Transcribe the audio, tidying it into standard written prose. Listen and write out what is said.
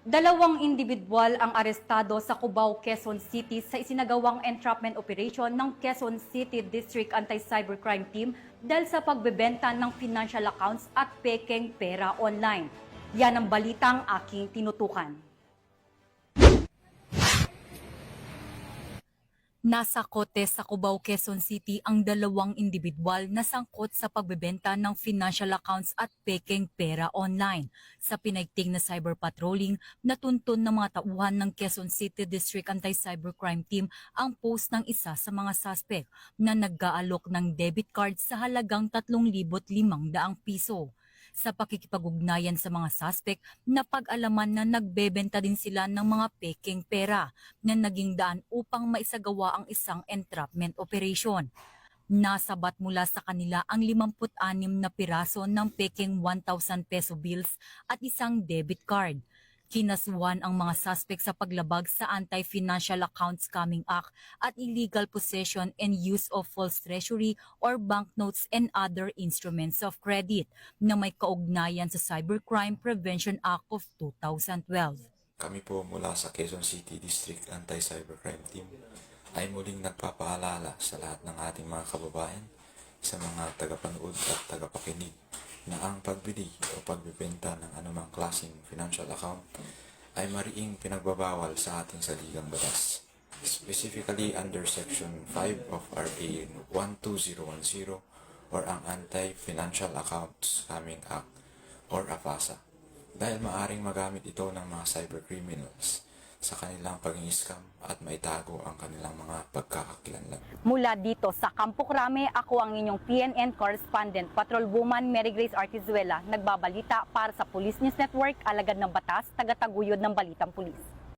Dalawang indibidwal ang arestado sa Cubao, Quezon City sa isinagawang entrapment operation ng Quezon City District Anti-Cybercrime Team dahil sa pagbebenta ng financial accounts at pekeng pera online. Yan ang balitang aking tinutukan. Nasa kote sa Cubao, Quezon City ang dalawang indibidwal na sangkot sa pagbebenta ng financial accounts at pekeng pera online. Sa pinaigting na cyber patrolling, natuntun ng mga tauhan ng Quezon City District Anti-Cybercrime Team ang post ng isa sa mga suspect na nag-aalok ng debit card sa halagang 3,500 piso. Sa pakikipag-ugnayan sa mga suspect, napag-alaman na nagbebenta din sila ng mga pekeng pera na naging daan upang maisagawa ang isang entrapment operation. Nasabat mula sa kanila ang 56 na piraso ng pekeng 1,000 peso bills at isang debit card. Kinasuhan ang mga suspect sa paglabag sa Anti-Financial Account Scamming Act at illegal possession and use of false treasury or banknotes and other instruments of credit na may kaugnayan sa Cybercrime Prevention Act of 2012. Kami po mula sa Quezon City District Anti-Cybercrime Team ay muling nagpapaalala sa lahat ng ating mga kababayan, sa mga tagapanood at tagapakinig na ang pagbili o pagbebenta ng anumang klaseng financial account ay mariing pinagbabawal sa ating saligang batas. Specifically under Section 5 of RA 12010 or ang Anti-Financial Accounts Scamming Act or AFASA. Dahil maaring magamit ito ng mga cybercriminals sa kanilang pag-scam at maitago ang kanilang mga pagkakakilanlan. Mula dito sa Campo Crame, ako ang inyong PNN correspondent, Patrolwoman Mary Grace Artizuela, nagbabalita para sa Police News Network, alagad ng batas, tagataguyod ng Balitang Pulis.